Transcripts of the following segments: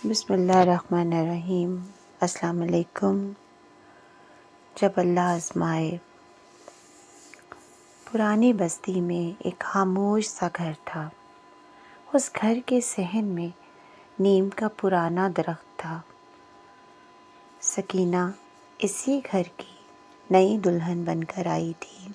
بسم اللہ الرحمن الرحیم۔ السلام علیکم۔ جب اللہ آزمائے۔ پرانی بستی میں ایک خاموش سا گھر تھا۔ اس گھر کے صحن میں نیم کا پرانا درخت تھا۔ سکینہ اسی گھر کی نئی دلہن بن کر آئی تھی۔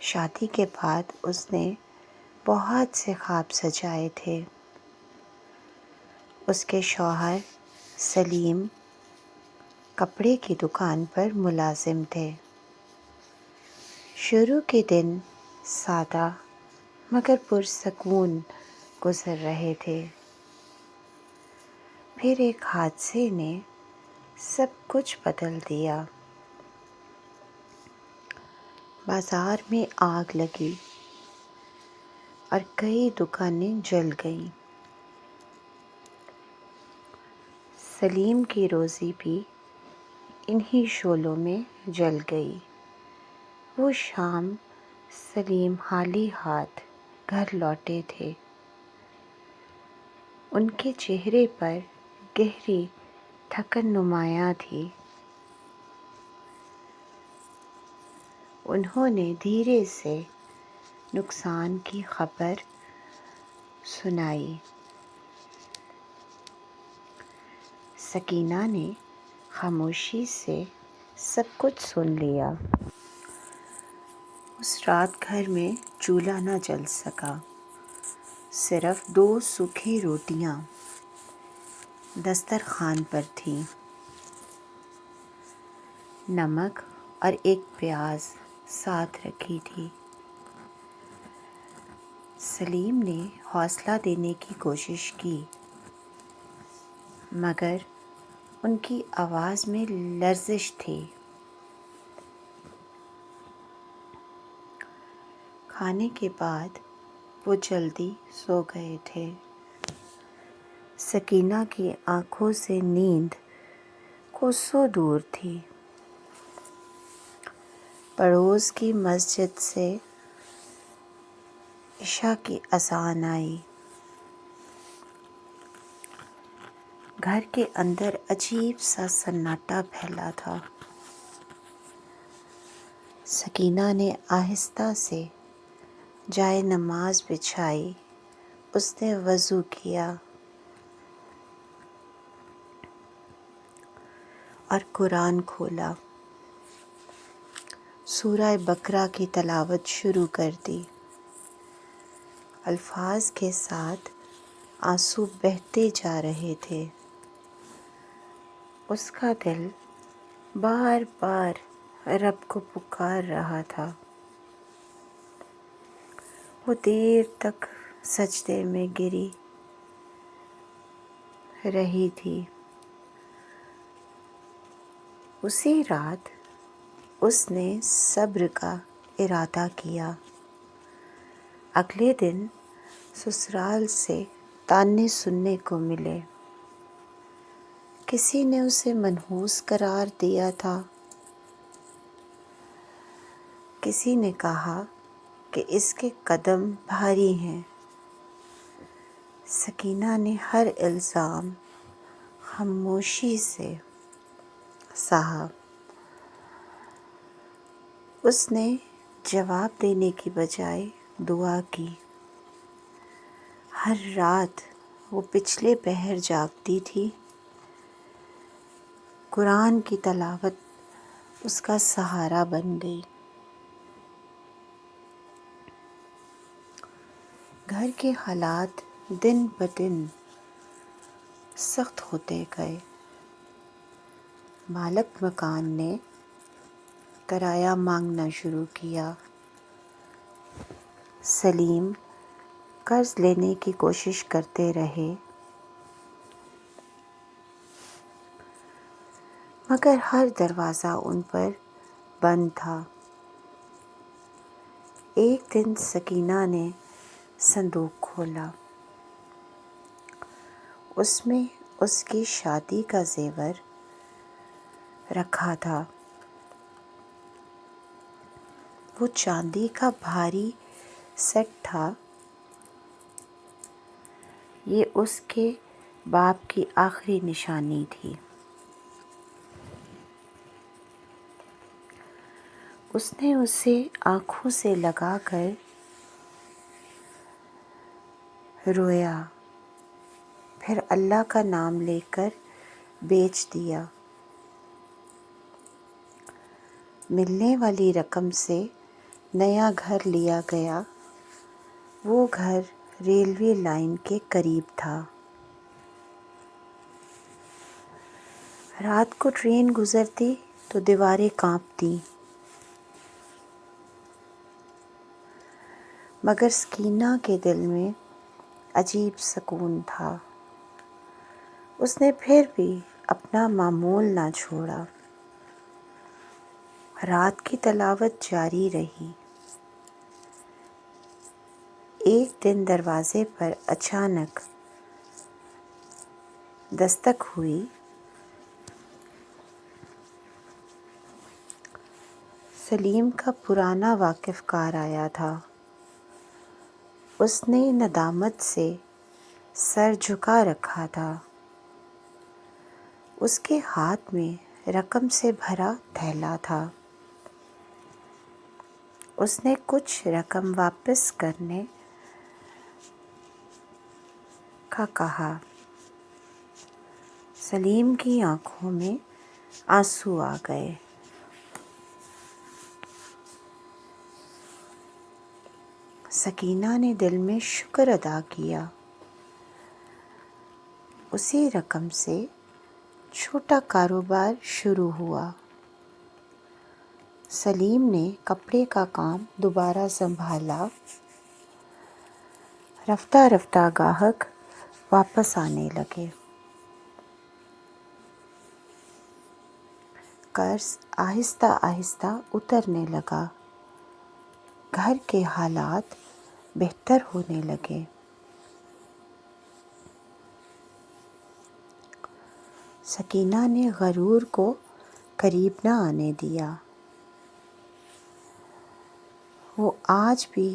شادی کے بعد اس نے بہت سے خواب سجائے تھے۔ اس کے شوہر سلیم کپڑے کی دکان پر ملازم تھے۔ شروع کے دن سادہ مگر پرسکون گزر رہے تھے۔ پھر ایک حادثے نے سب کچھ بدل دیا۔ بازار میں آگ لگی اور کئی دکانیں جل گئیں۔ سلیم کی روزی بھی انہی شعلوں میں جل گئی۔ وہ شام سلیم خالی ہاتھ گھر لوٹے تھے۔ ان کے چہرے پر گہری تھکن نمایاں تھی۔ انہوں نے دھیرے سے نقصان کی خبر سنائی۔ سکینہ نے خاموشی سے سب کچھ سن لیا۔ اس رات گھر میں چولہا نہ جل سکا۔ صرف 2 سوکھی روٹیاں دسترخوان پر تھیں۔ نمک اور ایک پیاز ساتھ رکھی تھی۔ سلیم نے حوصلہ دینے کی کوشش کی مگر ان کی آواز میں لرزش تھی۔ کھانے کے بعد وہ جلدی سو گئے تھے۔ سکینہ کی آنکھوں سے نیند کوسوں دور تھی۔ پڑوس کی مسجد سے عشاء کی اذان آئی۔ گھر کے اندر عجیب سا سناٹا پھیلا تھا۔ سکینہ نے آہستہ سے جائے نماز بچھائی۔ اس نے وضو کیا اور قرآن کھولا۔ سورہ بقرہ کی تلاوت شروع کر دی۔ الفاظ کے ساتھ آنسو بہتے جا رہے تھے۔ اس کا دل بار بار رب کو پکار رہا تھا۔ وہ دیر تک سجدے میں گری رہی تھی۔ اسی رات اس نے صبر کا ارادہ کیا۔ اگلے دن سسرال سے طعنے سننے کو ملے۔ کسی نے اسے منحوس قرار دیا تھا۔ کسی نے کہا کہ اس کے قدم بھاری ہیں۔ سکینہ نے ہر الزام خاموشی سے سہا۔ اس نے جواب دینے کی بجائے دعا کی۔ ہر رات وہ پچھلے پہر جاگتی تھی۔ قرآن کی تلاوت اس کا سہارا بن گئی۔ گھر کے حالات دن بدن سخت ہوتے گئے۔ مالک مکان نے کرایہ مانگنا شروع کیا۔ سلیم قرض لینے کی کوشش کرتے رہے مگر ہر دروازہ ان پر بند تھا۔ ایک دن سکینہ نے صندوق کھولا۔ اس میں اس کی شادی کا زیور رکھا تھا۔ وہ چاندی کا بھاری سیٹ تھا۔ یہ اس کے باپ کی آخری نشانی تھی۔ اس نے اسے آنکھوں سے لگا کر رویا، پھر اللہ کا نام لے کر بیچ دیا۔ ملنے والی رقم سے نیا گھر لیا گیا۔ وہ گھر ریلوے لائن کے قریب تھا۔ رات کو ٹرین گزرتی تو دیواریں کانپتیں، مگر سکینہ کے دل میں عجیب سکون تھا۔ اس نے پھر بھی اپنا معمول نہ چھوڑا۔ رات کی تلاوت جاری رہی۔ ایک دن دروازے پر اچانک دستک ہوئی۔ سلیم کا پرانا واقف کار آیا تھا۔ اس نے ندامت سے سر جھکا رکھا تھا۔ اس کے ہاتھ میں رقم سے بھرا تھیلا تھا۔ اس نے کچھ رقم واپس کرنے کا کہا۔ سلیم کی آنکھوں میں آنسو آ گئے۔ سکینہ نے دل میں شکر ادا کیا۔ اسی رقم سے چھوٹا کاروبار شروع ہوا۔ سلیم نے کپڑے کا کام دوبارہ سنبھالا۔ رفتہ رفتہ گاہک واپس آنے لگے۔ قرض آہستہ آہستہ اترنے لگا۔ گھر کے حالات بہتر ہونے لگے۔ سکینہ نے غرور کو قریب نہ آنے دیا۔ وہ آج بھی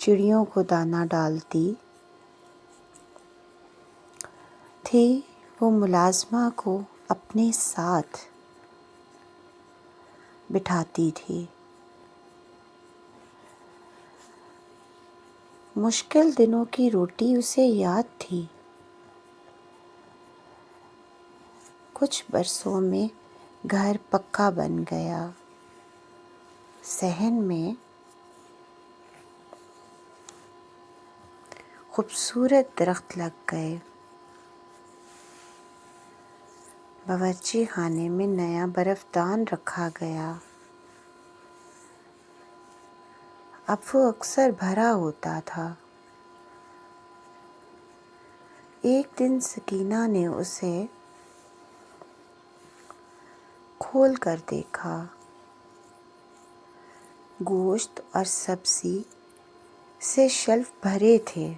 چڑیوں کو دانہ ڈالتی تھی۔ وہ ملازمہ کو اپنے ساتھ بٹھاتی تھی۔ مشکل دنوں کی روٹی اسے یاد تھی۔ کچھ برسوں میں گھر پکا بن گیا۔ صحن میں خوبصورت درخت لگ گئے۔ باورچی خانے میں نیا برف دان رکھا گیا۔ اب وہ اکثر بھرا ہوتا تھا۔ ایک دن سکینہ نے اسے کھول کر دیکھا۔ گوشت اور سبزی سے شیلف بھرے تھے۔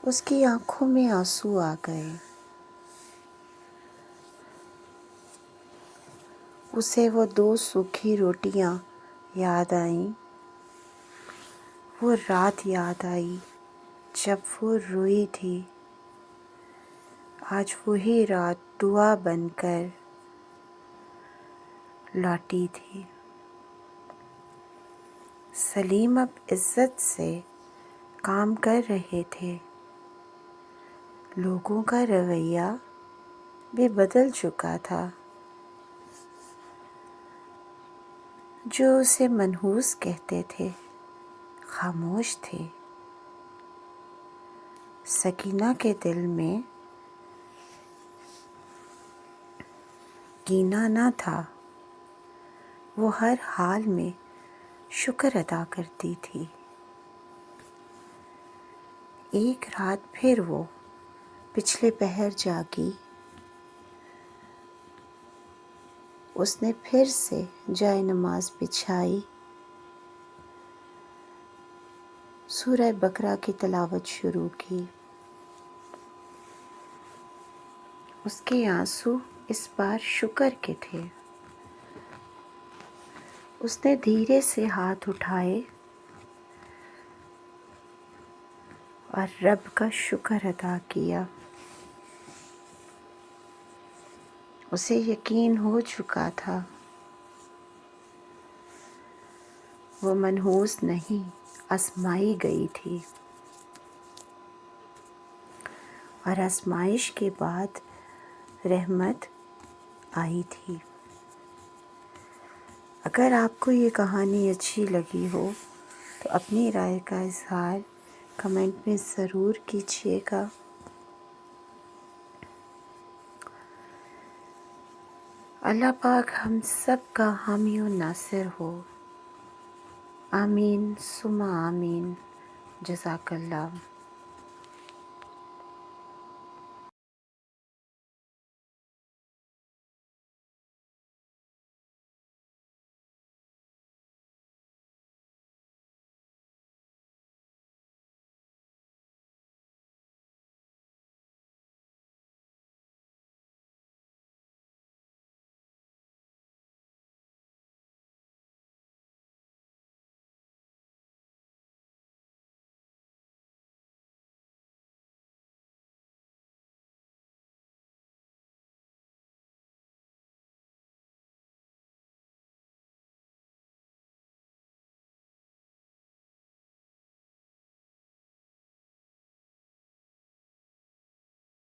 اس کی آنکھوں میں آنسو آ گئے۔ اسے وہ 2 سوکھی روٹیاں یاد آئیں۔ وہ رات یاد آئی جب وہ روئی تھی۔ آج وہی رات دعا بن کر لوٹی تھی۔ سلیم اب عزت سے کام کر رہے تھے۔ لوگوں کا رویہ بھی بدل چکا تھا۔ جو اسے منحوس کہتے تھے خاموش تھے۔ سکینہ کے دل میں کینہ نہ تھا۔ وہ ہر حال میں شکر ادا کرتی تھی۔ ایک رات پھر وہ پچھلے پہر جاگی۔ اس نے پھر سے جائے نماز بچھائی۔ سورہ بقرہ کی تلاوت شروع کی۔ اس کے آنسو اس بار شکر کے تھے۔ اس نے دھیرے سے ہاتھ اٹھائے اور رب کا شکر ادا کیا۔ اسے یقین ہو چکا تھا وہ منحوس نہیں، آزمائی گئی تھی، اور آزمائش کے بعد رحمت آئی تھی۔ اگر آپ کو یہ کہانی اچھی لگی ہو تو اپنی رائے کا اظہار کمنٹ میں ضرور کیجیے گا۔ اللہ پاک ہم سب کا حامی و ناصر ہو، آمین ثم آمین۔ جزاک اللہ۔